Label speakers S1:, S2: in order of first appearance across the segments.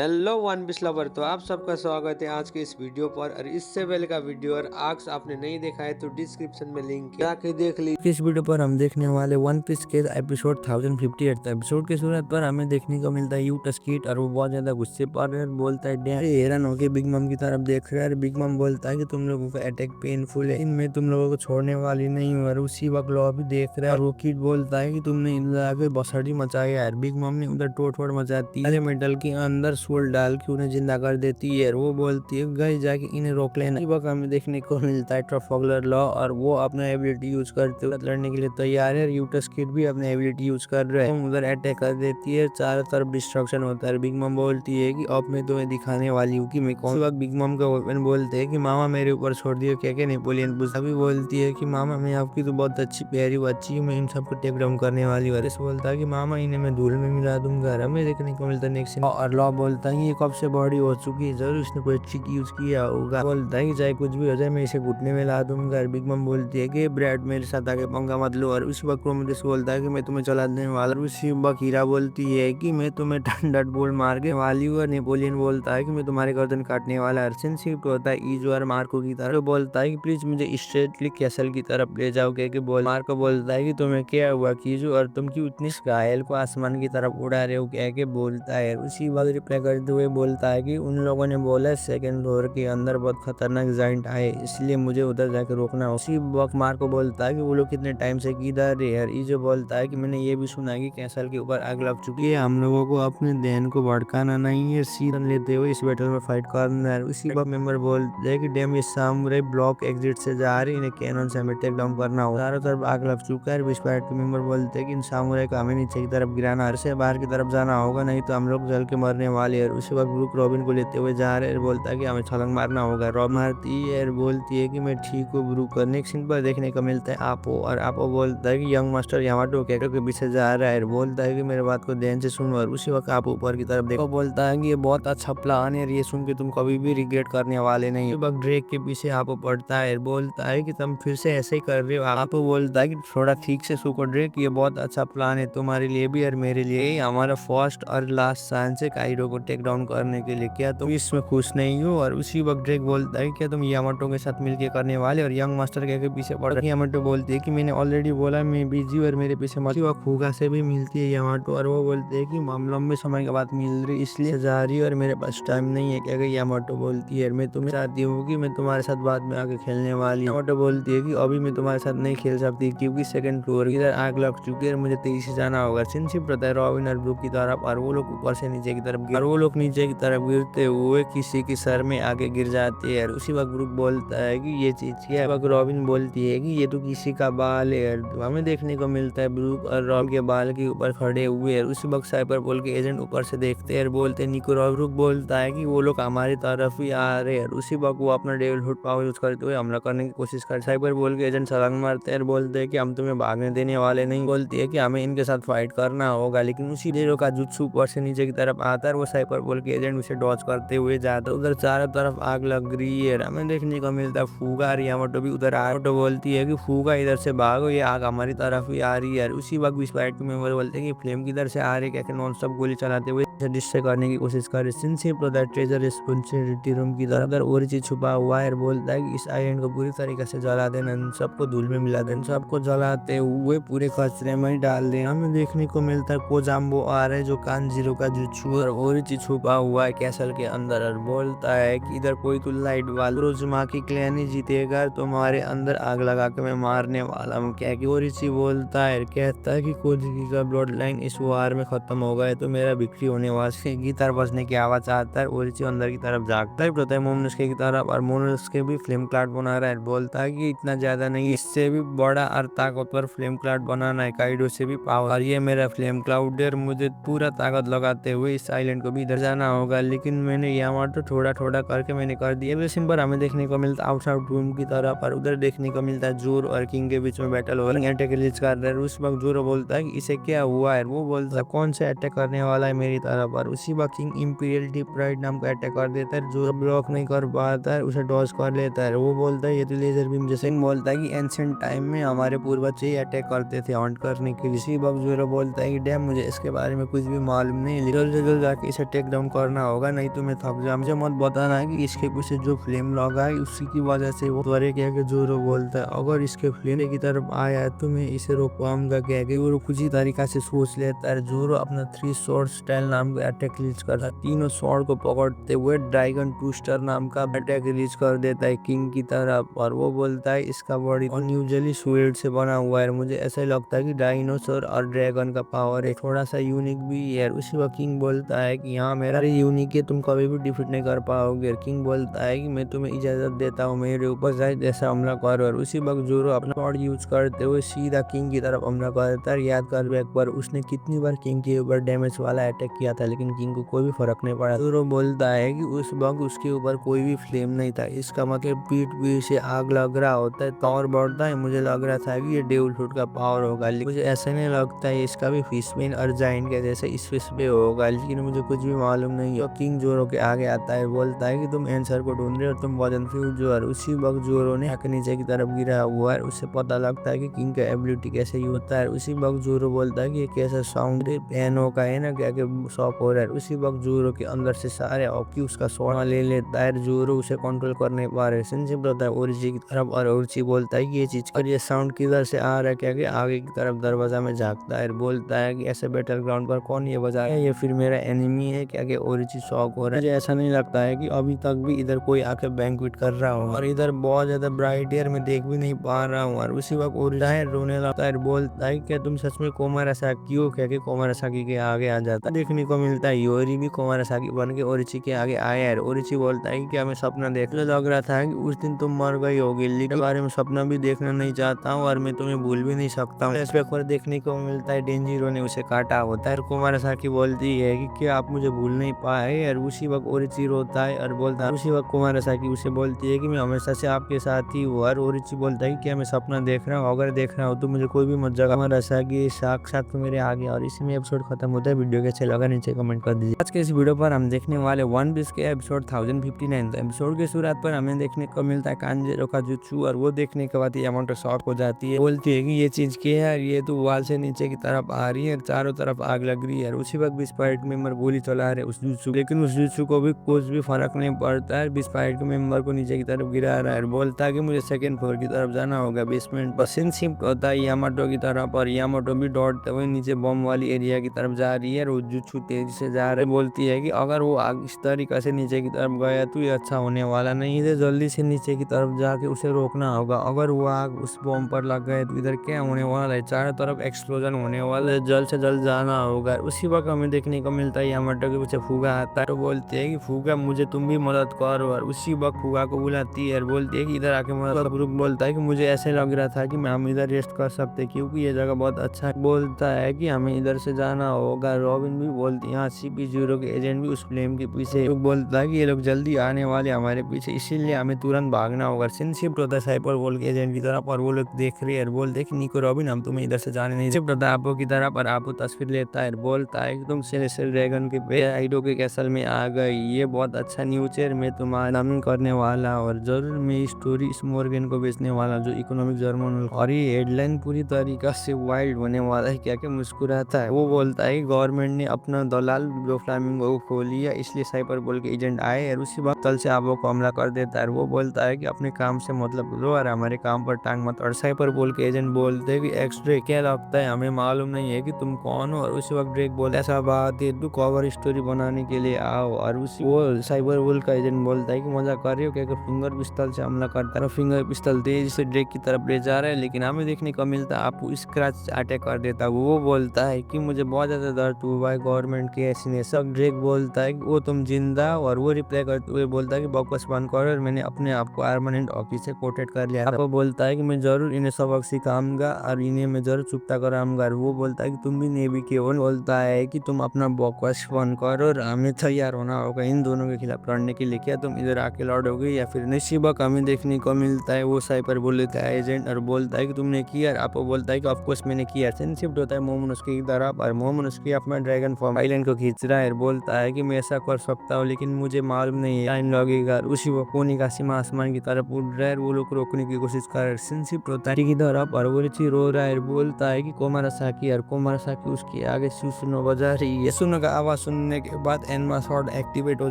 S1: Hello one piece lover. तो आप सबका स्वागत है आज के इस वीडियो पर। और इससे पहले का वीडियो और आर्क्स आपने नहीं देखा है तो डिस्क्रिप्शन में लिंक है, जाके देख लीजिए।
S2: इस वीडियो पर हम देखने वाले वन पीस के एपिसोड 1058 एपिसोड की शुरुआत पर हमें देखने को मिलता है यू टस्कीट और वो बहुत ज्यादा गुस्से पर है। बोलता है डैन हैरान होकर बिग मम की तरफ देख रहा है। बिग मम बोलता है कि तुम लोगों का अटैक पेनफुल है, इनमें तुम लोगों को छोड़ने वाली नहीं हूँ। और उसी वक्त लॉ भी देख रहा है और वो किड बोलता है कि तुमने इधर आके बसड़ी मचाई है। बिग मम ने उधर टोट मचाती है, मेटल के अंदर सोल डाल के उन्हें जिंदा कर देती है। वो बोलती है गई जाके इन्हें रोक लेना। वक्त हमें देखने को मिलता है ट्रफॉगलर लॉ और वो अपना एबिलिटी यूज करते हुए लड़ने के लिए तैयार है। यूटस किड भी अपने एबिलिटी यूज कर रहा है, उधर अटैक कर देती है। चारों तरफ डिस्ट्रक्शन होता है। बिग मम बोलती है कि अब मैं तुम्हें दिखाने वाली हूँ कि मैं कौन। वक्त बिग मम का वेपन बोलते हैं कि मामा मेरे ऊपर छोड़ दियो क्या क्या। नेपोलियन अभी बोलती है कि मामा मैं आपकी तो बहुत अच्छी प्यारी बच्ची हूँ, मैं इन सबको टेक डाउन करने वाली हूँ। बोलता है कि मामा इन्हें मैं धूल में मिला दूंगा। हमें देखने को मिलता है नेक्स्ट सीन और लॉ बोलता है ये कब से बॉडी हो चुकी है, जरूर इसने कोई ट्रिक यूज किया होगा। बोलता है कि चाहे कुछ भी हो जाए मैं इसे घुटने में ला दूंगा। बिग मम बोलती है कि ब्रैड मेरे साथ आके पंगा मत लो। और उस वक्त प्रोमेथियस बोलता है कि मैं तुम्हें चला देने वाला हूँ। उसी वक्त हीरा बोलती है कि मैं तुम्हें ठंडा बोल मार के वाली हूँ। और नेपोलियन बोलता है कि मैं तुम्हारे गर्दन काटने वाला। अर्सन शिफ्ट होता है ईजो और मार्को की तरफ। बोलता है कि प्लीज मुझे स्ट्रेटली कैसल की तरफ ले जाओ। मार्को बोलता है कि तुम्हें क्या हुआ कीजो और तुम क्यों इतनी घायल को आसमान की तरफ उड़ा रहे हो कह के बोलता है। उसी वक्त रिप्लाई करते हुए बोलता है कि उन लोगों ने बोला सेकंड फ्लोर के अंदर बहुत खतरनाक जाइंट आए, इसलिए मुझे उधर जाकर रोकना। उसी वक्त मार्को बोलता है कि वो लोग कितने टाइम से किधर है। और ईजो बोलता है कि मैंने ये भी सुना है कि कैसल के ऊपर आग लग चुकी है, हम लोगों को अपने ध्यान को भड़काना नहीं है, सीजन लेते हुए इस बैटल में फाइट करना है। उसी वक्त मेंबर बोलते हैं कि डैम ये सामुराई ब्लॉक एग्जिट से जा रही, इन्हें कैनन से हमें टेक डाउन करना हो। चारों तरफ आग लग चुका है। विस्पाइट के मेंबर बोलते हैं कि इन सामुराई को हमें नीचे की तरफ गिराना, हर से बाहर की तरफ जाना होगा, नहीं तो हम लोग जल के मरने वाले हैं। उसी वक्त ब्रूक रॉबिन को लेते हुए जा रहे हैं। बोलता है कि हमें छलांग मारना होगा। रॉब मारती है, बोलती है कि मैं ठीक हूँ ब्रूक। नेक्स्ट सीन पर देखने को मिलता है आपो और आपो बोलता है कि यंग मास्टर यामाटो कैरेक्टर के पीछे जा रहा है। बोलता है कि मेरे बात को ध्यान से सुनो। और उसी वक्त आप ऊपर की तरफ देखो। बोलता है कि ये बहुत अच्छा प्लान है, ये सुन के तुम कभी भी रिग्रेट करने वाले नहीं। वक्त ड्रेक के पीछे आपो पड़ता है। बोलता है कि तुम फिर से ऐसे ही कर रहे हो। आपो बोलता है कि थोड़ा ठीक से सुको ड्रेक, ये बहुत अच्छा प्लान है तुम्हारे लिए भी और मेरे लिए। हमारा फर्स्ट और लास्ट चांस है काइरो को टेक डाउन करने के लिए, क्या तुम इसमें खुश नहीं हो। और उसी वक्त ड्रेक बोलता है क्या तुम यामाटो के साथ मिलकर करने वाले। और यंग मास्टर के पीछे पड़ रही यामाटो बोलती है कि मैंने ऑलरेडी बोला मैं बिजी और मेरे पीछे मत। वक्त फूगा से भी मिलती है यामाटो और वो बोलते है कि हम लंबे समय के बाद मिल रही इसलिए जा रही है और मेरे पास टाइम नहीं है। क्या यामाटो बोलती है मैं तुम्हें चाहती हूँ कि मैं तुम्हारे साथ बाद में आके खेलने वाली। यामाटो बोलती है कि अभी मैं तुम्हारे साथ नहीं खेल सकती क्योंकि सेकंड फ्लोर इधर आग लग चुकी है, मुझे तेजी से जाना होगा। सिंसिप रहता है रॉबिन और ब्रूक की तरफ और वो लोग ऊपर से नीचे की तरफ और वो लोग नीचे की तरफ गिरते हुए किसी की सर में आगे गिर जाते हैं। उसी वक्त ब्रूक बोलता है कि ये चीज क्या है। वक्त रॉबिन बोलती है कि ये तो किसी का बाल है। तो हमें देखने को मिलता है ब्रूक और रॉब के बाल के ऊपर खड़े हुए हैं। उसी वक्त साइपर बोल के एजेंट ऊपर से देखते हैं, बोलते हैं निको। और ब्रूक बोलता है कि वो लोग हमारी तरफ ही आ रहे हैं। उसी वक्त वो अपना डेविल हुड पावर यूज करते हुए हमला करने की कोशिश करते। साइपर बोल के एजेंट छलांग मारते हैं, बोलते हैं कि हम तुम्हें भागने देने वाले नहीं। बोलती है कि हमें इनके साथ फाइट करना होगा। लेकिन उसी हीरो का जुत्सु ऊपर से नीचे की तरफ आता है और वो साइपर बोल के एजेंट उसे डॉज करते हुए जाता है। उधर चारों तरफ आग लग रही है। हमें देखने को मिलता है फूगा और यामाटो भी उधर आ। बोलती है कि फूगा इधर से भागो, ये आग हमारी तरफ ही आ रही है। उसी वक्त विस्पाइट के मेंबर बोलते हैं कि फ्लेम किधर से आ रही है, क्या नॉन स्टॉप गोली चलाते हुए डिस्ट्रैक्ट करने की कोशिश कर रहे। सिंसिप ट्रेजर रिस्पॉन्सिबिलिटी रूम की तरफ उधर और चीज छुपा हुआ है। बोलता है कि इस आइलैंड को पूरी तरीके से जला देना, सबको धूल में मिला देना, सबको जलाते हुए पूरे कचरे में ही डाल देना। हमें देखने को मिलता है कोजाम्बो आ रहा है जो कानजीरो का जुत्सु और चीज छुपा हुआ है कैसल के अंदर। और बोलता है कि इधर कोई तो लाइट वाला रोजुमा की क्लैन ही जीतेगा, तुम्हारे अंदर आग लगा के मैं मारने वाला हूँ क्या। ओरिची बोलता है, कहता है कि कोजी का ब्लड लाइन इस वार में खत्म हो गया तो मेरा बिक्री होने वाला है। गिटार बजने की आवाज आता है। ओरिची अंदर की तरफ जागता है मोमोनोसुके की तरफ और मोमोनोसुके भी फ्लेम क्लाउड बना रहा है। बोलता है कि इतना ज्यादा नहीं, इससे भी बड़ा और ताकतवर फ्लेम क्लाउड बनाना है, काइडो से भी पावर। और ये मेरा फ्लेम क्लाउड है, मुझे पूरा ताकत लगाते हुए इस आइलैंड को भी इधर जाना होगा। लेकिन मैंने यामाटो थोड़ा थोड़ा करके मैंने कर दिया। वैसे पर हमें देखने को मिलता है आउटसाइड रूम की तरफ और उधर देखने को मिलता है जोर और किंग के बीच में बैटल हो रहा है। अटैक रिलीज कर रहा है। उस वक्त जोरो बोलता है कि इसे क्या हुआ है। वो बोलता है कौन से अटैक करने वाला है मेरी तरफ। तरफ और उसी वक्त किंग इंपीरियल प्राइड नाम का अटैक कर देता है। जो ब्लॉक नहीं कर पाता है उसे डॉज कर लेता है। वो बोलता है ये तो लेजर बीम जैसे बोलता है कि एंशिएंट टाइम में हमारे पूर्वज ही अटैक करते थे हॉन्ट करने के लिए। इसी वक्त जोरो बोलता है कि डैम मुझे इसके बारे में कुछ भी मालूम नहीं, जल्द से जल्द जाके इसे टेक डाउन करना होगा नहीं तो मैं थक जाऊँ। मुझे मत बताना है कि इसके पीछे जो फ्लेम लगा है उसी की वजह से वो त्वरे क्या कि जोरो बोलता है अगर इसके फ्लेम की तरफ आया है तो मैं इसे रोक पाऊंगा क्या कि वो कुछ ही तरीका से सोच लेता है। जोरो अपना 3 स्वॉर्ड स्टाइल नाम का अटैक रिलीज करता है। तीनों स्वॉर्ड को पकड़ते हुए ड्रैगन टूस्टर नाम का अटैक रिलीज कर देता है किंग की तरफ और वो बोलता है इसका बॉडी अनयूजुअली स्वीट से बना हुआ है। मुझे ऐसा लगता है कि डायनासोर और ड्रैगन का पावर है थोड़ा सा यूनिक भी है। उसी वक्त किंग बोलता है कि यहाँ मेरा यूनिक है, तुम कभी भी डिफीट नहीं कर पाओगे। किंग बोलता है कि मैं तुम्हें इजाजत देता हूँ मेरे ऊपर शायद ऐसा हमला करो और उसी वक्त जोरो अपना स्वॉर्ड यूज करते हुए सीधा किंग की तरफ हमला करता है। याद कर एक बार उसने कितनी बार किंग के ऊपर डैमेज वाला अटैक किया था लेकिन किंग को कोई भी फर्क नहीं पड़ा। जोरो बोलता है कि उस वक्त उसके ऊपर कोई भी फ्लेम नहीं था, इसका मतलब पीठ से आग लग रहा होता है। पावर बढ़ता है, मुझे लग रहा था कि ये डेविल फ्रूट का पावर होगा लेकिन मुझे ऐसा नहीं लगता है इसका भी फिशमैन और जाइन के जैसे स्पेस पे होगा, लेकिन मुझे कुछ भी मालूम नहीं है। तो किंग जोरो के आगे आता है, बोलता है कि तुम आंसर को ढूंढ रहे हो, तुम बहुत कंफ्यूज हो। और उसी वक्त जोरो ने आंख नीचे की तरफ गिरा हुआ है, उससे पता लगता है कि किंग का एबिलिटी कैसे ही होता है। उसी वक्त जोरो बोलता है कि ये कैसा साउंड है, पियानो का है ना क्या शॉप हो रहा है। उसी वक्त जोरो के अंदर से सारे ऑकी उसका सोना ले लेता है। जोरो उसे कंट्रोल कर नहीं पा रहे। सिंजी बोलता है ओरिजी की तरफ और ओरिजी बोलता है कि ये चीज और ये साउंड किधर से आ रहा है क्या कि आगे की तरफ दरवाजा में झांकता है, बोलता है कि ऐसे बैटल ग्राउंड पर कौन ये बजा है, ये फिर मेरा एनिमी है क्या कि ओरिजी शॉक हो रहा है। मुझे ऐसा नहीं लगता है कि अभी तक भी इधर कोई आके बैंक्वेट कर रहा हो और इधर बहुत ज्यादा ब्राइट एयर में देख भी नहीं पा रहा हूँ। और उसी वक्त ओरिजी रोने लगता है, बोलता है क्या तुम सच में कोमारासाकी हो क्या कि कोमारासाकी के आगे आ जाता है। देखने को मिलता है योरी भी कोमारासाकी बन के ओरिची के आगे आया है। ओरिची बोलता है कि क्या मैं सपना देख लग रहा था कि उस दिन तुम मर गई होगी, लेकिन बारे में सपना भी देखना नहीं चाहता हूँ और मैं तुम्हें भूल भी नहीं सकता हूँ। फ्लैशबैक पर देखने को मिलता है डेंजिरो ने उसे काटा होता है। कोमारासाकी बोलती है कि क्या आप मुझे भूल नहीं पाए। और उसी वक्त ओरिची रोता है और बोलता है, उसी वक्त कोमारासाकी उसे बोलती है कि मैं हमेशा से आपके साथ ही हूँ। और ओरिची बोलता है कि क्या मैं सपना देख रहा हूँ, अगर देख रहा हूँ तो मुझे कोई भी मत जगा। कोमारासाकी साक्षात मेरे आगे। और इसी में एपिसोड खत्म होता है। वीडियो कैसे लगा नीचे कमेंट कर दीजिए। आज के इस वीडियो पर हम देखने वाले वन पीस के एपिसोड 1059। एपिसोड की शुरुआत पर हमें देखने को मिलता है कांजेरो का जुत्सु और वो देखने के बाद यामाटो शॉक हो जाती है, बोलती है कि ये चीज क्या है, ये तो वाल से नीचे की तरफ आ रही है, चारों तरफ आग लग रही है। उसी वक्त बिस्पाइट मेंबर गोली चला रहे उस जुत्सु, लेकिन उस जुत्सु को भी कुछ भी फर्क नहीं पड़ता है। बिस्पाइट के मेंबर को नीचे की तरफ गिरा रहा है, बोलता है कि मुझे सेकंड फ्लोर की तरफ जाना होगा बेसमेंट पर। सीन शिफ्ट होता है यामाटो की तरफ और यामाटो भी दौड़ते हुए नीचे बम वाली एरिया की तरफ जा रही है। और जुत्सु तेजी से जा रहे, बोलती है कि अगर वो आग इस तरीके से नीचे की तरफ गया तो ये अच्छा होने वाला नहीं है, जल्दी से नीचे की तरफ जाके उसे रोकना होगा। अगर वो आग उस बम पर लग गए तो इधर क्या होने वाला है, चारों तरफ एक्सप्लोजन होने वाला है, जल्द से जल्द जाना होगा। उसी वक्त हमें देखने को मिलता है यामाटो के पीछे फूगा आता है, तो बोलती है कि फूगा मुझे तुम भी मदद करो। और उसी वक्त फूगा को बुलाती है और बोलती है कि इधर आके मदद। ब्रूक बोलता है कि मुझे ऐसे लग रहा था कि हम इधर रेस्ट कर सकते क्योंकि ये जगह बहुत अच्छा है। बोलता है कि हमें इधर से जाना होगा। रॉबिन भी बोलती है CP0 के एजेंट भी उस फ्लेम के पीछे। बोलता है कि ये लोग जल्दी आने वाले हमारे पीछे, इसीलिए हमें तुरंत भागना होगा। शिफ्ट होता है साइपर वॉल के एजेंट की तरफ और वो लोग देख रहे हैं और बोलते हैं कि निको रॉबिन हम तुम्हें इधर से जाने नहीं। शिफ्ट होता है आपो की तरफ और आपो तस्वीर लेता है, बोलता है कि तुम सेलेस्टियल ड्रैगन के आइडो के कैसल में आ गई, ये बहुत अच्छा न्यूज है, मैं तुम्हारा नाम करने वाला और जरूर मैं इस स्टोरी इस मॉर्गन को बेचने वाला जो इकोनॉमिक जर्नल। और ये हेडलाइन पूरी तरीका से वाइल्ड होने वाला है। क्या क्या मुस्कुराता है, वो बोलता है गवर्नमेंट ने अपना दलाल ब्लू फ्लामिंगो को खो लिया इसलिए साइपर बोल के एजेंट आए और उसी वक्त तल से आपो को हमला कर देता है। वो बोलता है कि अपने काम से मतलब लो और हमारे काम पर टांग मत। और साइपर बोल के एजेंट बोलते हैं कि एक्स-रे क्या लगता है, हमें मालूम नहीं है कि तुम कौन हो। और उसी वक्त ड्रेक बोलता है ऐसा बात है, तू कवर स्टोरी बनाने के लिए आओ। और उसी वो साइबर बोल का एजेंट बोलता है कि मजा कर रहे हो क्या, फिंगर पिस्तल से हमला करता है। फिंगर पिस्तल तेजी से ड्रेक की तरफ ले जा रहा है लेकिन हमें देखने को मिलता है आपको स्क्रैच अटैक कर देता है। वो बोलता है कि मुझे बहुत ज्यादा दर्द हुआ है गवर्नमेंट के ऐसे सब। ड्रेक बोलता है कि वो तुम जिंदा, और वो रिप्लाई करते हुए बोलता है कि बकवास बंद करो और मैंने अपने आप को परमानेंट ऑफिस से कोटेड कर लिया। आपको बोलता है कि मैं जरूर इन्हें सबक सिखाऊंगा और इन्हें मैं जरूर चुपता कराऊंगा। वो बोलता है कि तुम भी नेवी के हो। बोलता है कि तुम अपना बकवास बंद करो और हमें तैयार होना होगा इन दोनों के खिलाफ लड़ने के लिए, क्या तुम इधर आके लड़ोगे या फिर नसीबक। हमें देखने को मिलता है वो साइपर बोलता है एजेंट और बोलता है कि तुमने किया। आपको बोलता है कि ऑफकोर्स मैंने किया। शिफ्ट होता है मोमोनोस्की की तरफ और मोमोनोस्की अपना ड्रैगन फॉर्म वायलिन को खींच रहा है, बोलता है कि मैं ऐसा कर सकता हूँ लेकिन मुझे मालूम नहीं टाइम लगेगा। उसी वक्त कोनिकाशिमा आसमान की तरफ उड़ रहा है, वो लोग रोकने की कोशिश कर रहे। शिनशिप रोता है की तरफ और ओरोची रो रहा है, बोलता है कि कोमारासाकी, और कोमारासाकी उसके आगे सुसुनो बजा रही है। सुनो का आवाज सुनने के बाद एनमा शॉट एक्टिवेट हो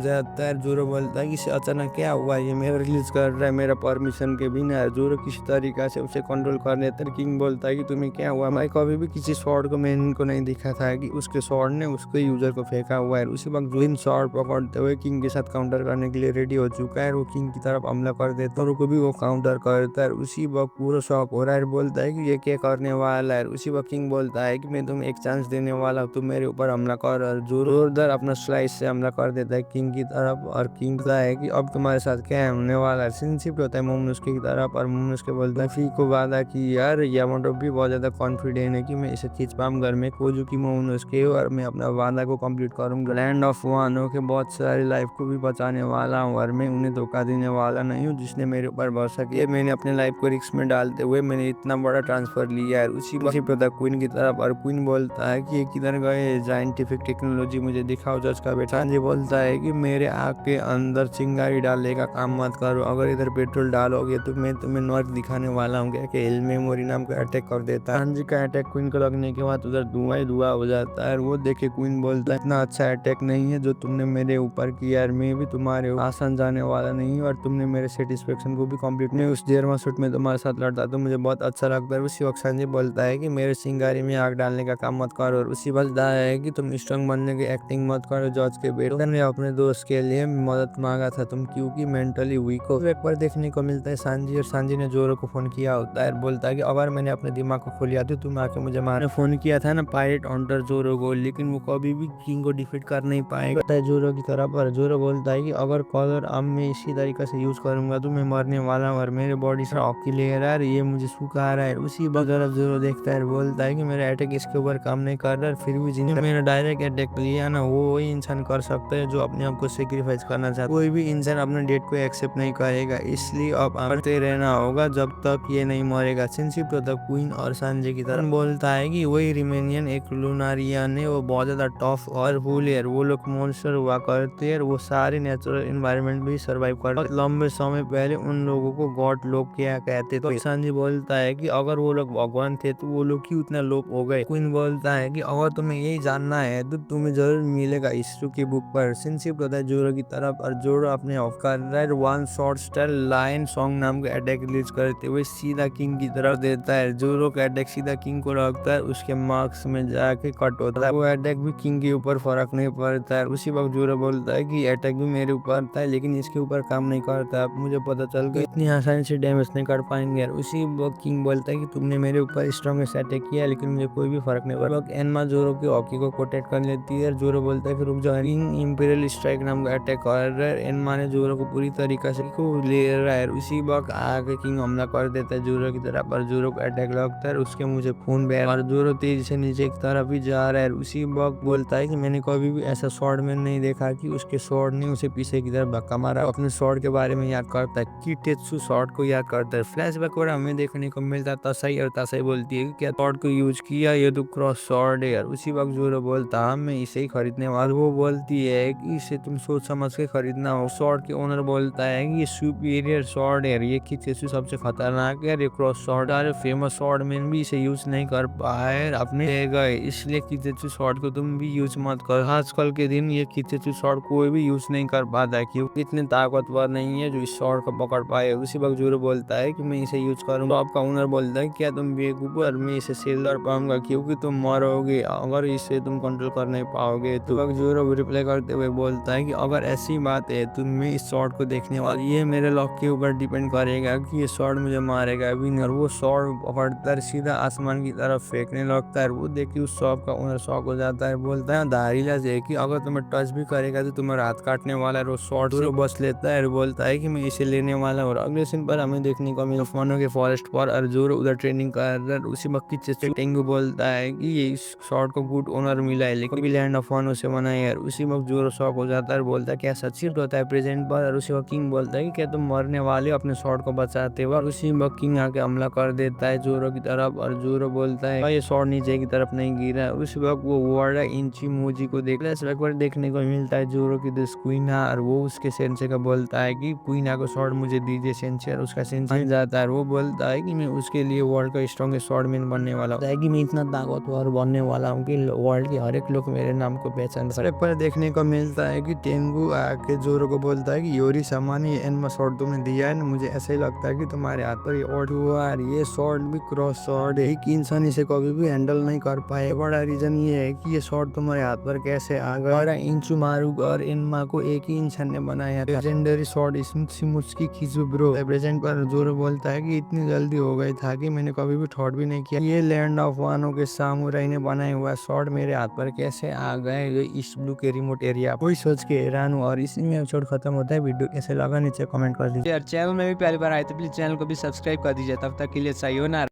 S2: जाता है। जोरो बोलता है कि इसे अचानक क्या हुआ, ये मेरा रिलीज कर रहा है मेरा परमिशन के बिना। जोरो किसी तरीका से उसे कंट्रोल कर लेता है। किंग बोलता है कि तुम्हें क्या हुआ, मैं कभी भी किसी शॉट को मैंने को नहीं दिखा था कि उसके शॉट ने उसके यूजर को फेंका हुआ है। उसी वक्त जुइन शॉट पकड़ते हुए किंग के साथ काउंटर करने के लिए रेडी हो चुका है। वो किंग की तरफ हमला कर देता है और को भी वो काउंटर करता है। उसी वक्त पूरा शॉक हो रहा है, बोलता है कि ये क्या करने वाला है। उसी वक्त किंग बोलता है कि मैं तुम्हें एक चांस देने वाला हूँ, तुम मेरे ऊपर हमला कर। और जोरदार अपना स्लाइस से हमला कर देता है किंग की तरफ। और किंग कहता है कि अब तुम्हारे साथ क्या होने वाला है। शिनशिप होता है मोमोनोसुके की तरफ और मोमोनोसुके बोलता है फी को वादा की यार यामाटो भी बहुत ज्यादा कॉन्फिडेंट है कि मैं इसे खींच पाऊंगा। घर में कोजुकी मोमोनोसुके और मैं अपना वादा को कंप्लीट करूंगा। लैंड ऑफ वानो के बहुत सारी लाइफ को भी बचाने वाला हूँ और मैं उन्हें धोखा देने वाला नहीं हूँ जिसने मेरे ऊपर भरोसा किया। मैंने अपने लाइफ को रिस्क में डालते हुए मैंने इतना बड़ा ट्रांसफर लिया है। उसी पता क्वीन की तरफ और क्वीन बोलता है कि ये किधर गए साइंटिफिक टेक्नोलॉजी मुझे दिखाओ जज का बेटा। जी बोलता है कि मेरे आग के अंदर चिंगारी डालने का काम मत करो, अगर इधर पेट्रोल डालोगे तो मैं तुम्हें नॉर्थ दिखाने वाला हूँ। क्या एल मेमोरी नाम का अटैक कर देता है। सांजी का अटैक क्वीन को लगने के बाद उधर धुआं ही धुआं हो जाता है। वो देखे क्वीन बोलता है इतना अच्छा अटैक नहीं है जो तुमने मेरे ऊपर किया, मैं भी तुम्हारे आसान जाने वाला नहीं और तुमने मेरे सेटिस्फेक्शन को भी कंप्लीट नहीं। उस जेरमा सूट में तुम्हारे साथ लड़ता तो मुझे बहुत अच्छा लगता है। उसी वक्त संजय बोलता है कि मेरे चिंगारी में आग डालने का काम मत करो। और उसी वक्त है कि तुम स्ट्रॉन्ग बनने की एक्टिंग मत करो जज के बेटे ने अपने दोस्त के लिए मदद मांगा था, तुम क्योंकि मेंटली वीक हो। एक बार देखने को मिलता है सांजी और सांजी ने जोरो को फोन किया होता है, बोलता है कि अगर मैंने अपने दिमाग को खोलिया तो तुम आके मुझे मारने फोन किया था ना पायरेट हंटर जोरो को, लेकिन वो कभी भी किंग को डिफीट कर नहीं पाएगा जोरो की तरफ। और जोरो बोलता है कि अगर कलर अब मैं इसी तरीके से यूज करूंगा तो मैं मरने वाला हूँ और मेरे बॉडी से ऑक्सी ले रहा है, ये मुझे सुखा रहा है। उसी वक्त जोरो देखता है, बोलता है कि मेरा अटैक इसके ऊपर काम नहीं कर रहा, फिर भी जिन्हें मेरा डायरेक्ट अटैक लिया ना वो वही इंसान कर सकता है जो अपने आप को सेक्रीफाइस करना चाहता है। कोई भी इंसान अपने डेट को एक्सेप्ट नहीं करेगा, इसलिए अब करते रहना होगा जब तक ये नहीं मरेगा। सिंसिप तो द क्वीन और सांजे की तरफ बोलता है कि वही रिमेनियन एक लुनारियन है, वो बहुत ज्यादा टफ और वूलियर, वो लोग मॉन्स्टर हुआ करते हैं, वो सारे नेचुरल एनवायरनमेंट भी सर्वाइव करते। लंबे समय पहले उन लोगों को गॉड लोग क्या कहते। तो सांजी बोलता है कि अगर वो लोग भगवान थे तो वो लोग क्यों इतना लोग हो गए। क्वीन बोलता है कि अगर तुम्हें यही जानना है तो तुम्हें जरूर मिलेगा हिस्ट्री की बुक पर। सिंसिप होता है जोरो की तरफ और जोरो अपने ऑफकर one short style line song नाम का अटैक रिलीज करते हुए सीधा किंग की तरफ देता है। जोरो का अटैक सीधा किंग को लगता है, उसके मार्क्स में जाके कट होता है। वो अटैक भी किंग के ऊपर फर्क नहीं पड़ता है। उसी वक्त जोरो बोलता है कि अटैक भी मेरे ऊपर था लेकिन इसके ऊपर काम नहीं करता, अब मुझे पता चल गया इतनी आसानी से डैमेज नहीं कर पाएंगे। उसी वक्त किंग बोलता है कि तुमने मेरे ऊपर स्ट्रॉन्गेस्ट अटैक किया लेकिन मुझे कोई भी फर्क नहीं पड़ा। एनमा जोरो की हॉकी को प्रोटेक्ट कर लेती है। जोरो बोलता है कि रुक जाओ, किंग इंपीरियल स्ट्राइक नाम का अटैक कर रहा है। एनमा ने जोरो को पूरी तरीके से ले रहा है। उसी वक्त आगे किंग हमला कर देता है जोरो की तरफ और जोरो को अटैक लगता है, उसके मुझे खून बह और जोरो तेजी से नीचे की तरफ ही जा रहा है। उसी वक्त बोलता है कि मैंने कभी भी ऐसा स्वॉर्ड मैन नहीं देखा कि उसके स्वॉर्ड ने उसे पीछे की तरफ धक्का मारा। अपने स्वॉर्ड के बारे में याद करता है, किटेत्सु स्वॉर्ड को याद करता है। फ्लैशबैक पर हमें देखने को मिलता है तसाई, और तसाई बोलती है कि क्या स्वॉर्ड को यूज किया, ये तो क्रॉस स्वॉर्ड है। उसी वक्त जोरो बोलता है मैं इसे ही खरीदने वाला। वो बोलती है कि इसे तुम सोच समझ के खरीदना हो। स्वॉर्ड के ओनर बोलता है कि ये सुपीरियर स्वॉर्ड है, ये किटेत्सु सबसे खतरनाक है, ये क्रॉस स्वॉर्ड है, फेमस स्वॉर्ड मैन भी इसे यूज नहीं कर पाए, अपने गए, इसलिए किटेत्सु स्वॉर्ड को तुम भी यूज मत करो। आजकल के दिन ये किटेत्सु स्वॉर्ड कोई भी यूज नहीं कर पाता है क्योंकि इतने ताकतवर नहीं है जो इस स्वॉर्ड को पकड़ पाए। उसी वक्त जोरो बोलता है कि मैं इसे यूज करूंगा। तो आपका ओनर बोलता है क्या तुम बेवकूफ हो, और मैं इसे सेल कर पाऊंगा क्योंकि तुम मरोगे अगर इसे तुम कंट्रोल कर नहीं पाओगे। तो वक्त जोरो रिप्लाई करते हुए बोलता है कि अगर ऐसी बात है तो मैं इस स्वॉर्ड को देखने वाला, ये मेरे लॉक के ऊपर डिपेंड करेगा कि ये स्वॉर्ड मुझे मारेगा भी नहीं। और वो स्वॉर्ड पकड़कर सीधा आसमान की तरफ फेंकने लगता है। वो देख के उस शॉप का ओनर शॉक हो जाता है, बोलता है धारीला है कि अगर तुम्हें टच भी करेगा तो तुम्हारा हाथ काटने वाला है। वो शॉर्ट से बस लेता है और बोलता है कि मैं इसे लेने वाला हूँ। और अगले सीन पर हमें देखने को मिला फानो के फॉरेस्ट पर और जोरो उधर ट्रेनिंग कर रहा है। उसी वक्त टेंगू बोलता है कि ये इस शॉर्ट को गुड ओनर मिला है लेकिन लैंड ऑफ फानो से बना है। उसी वक्त जोरो शॉक हो जाता है, बोलता है क्या सच्ची होता है प्रेजेंट पर। और उसी वक्त किंग बोलता है कि क्या तुम मरने वाले हो अपने शॉर्ट को बचाते हो। और उसी वक्त किंग आके हमला कर देता है जोरो की तरफ और जोरो बोलता है ये शॉर्ट नीचे की तरफ नहीं गिरा। उस वक्त वो वर्ड इंची मोजी को देख फ्लैशबैक पर देखने को मिलता है जोरो की दोस्त क्वीना, और वो उसके सेंसे का बोलता है कि क्वीना को स्वॉर्ड मुझे दीजिए सेंसे, और उसका सेंसे मान जाता है। वो बोलता है कि मैं उसके लिए वर्ल्ड का स्ट्रॉन्गेस्ट स्वॉर्डमैन बनने वाला हूँ, कि मैं इतना ताकतवर बनने वाला हूँ कि वर्ल्ड के हर एक लोग मेरे नाम को पहचान पर देखने को मिलता है कि टेंगू आके जोरो को बोलता है कि योरी सामान ये एनमा स्वॉर्ड तुमने दिया है ना, मुझे ऐसा ही लगता है कि तुम्हारे हाथ पर ये और हुआ, और ये स्वॉर्ड भी क्रॉस स्वॉर्ड है कि इंसान इसे कभी भी हैंडल नहीं कर पाए। बड़ा रीजन ये है कि ये स्वॉर्ड तुम्हारे हाथ पर कैसे आ गया, और इंचुमारू और एनमा को एक ही इंसान ने बनाया था। लेजेंडरी स्वॉर्ड इसकी खींचो ब्रो। प्रेजेंट पर जोरो बोलता है कि इतनी जल्दी हो गई था कि मैंने कभी भी थॉट भी नहीं किया ये लैंड ऑफ वानो के सामुराई ने बनाया हुआ स्वॉर्ड मेरे हाथ पर कैसे आ गए ये ईस्ट ब्लू के रिमोट एरिया। कोई सोच के हैरान हूँ। और इसी में एपिसोड खत्म होता है। वीडियो कैसे लगा नीचे कमेंट कर दीजिए।
S1: यार चैनल में भी पहली बार आए तो प्लीज चैनल को भी सब्सक्राइब कर दीजिए। तब तक के लिए सही हो ना।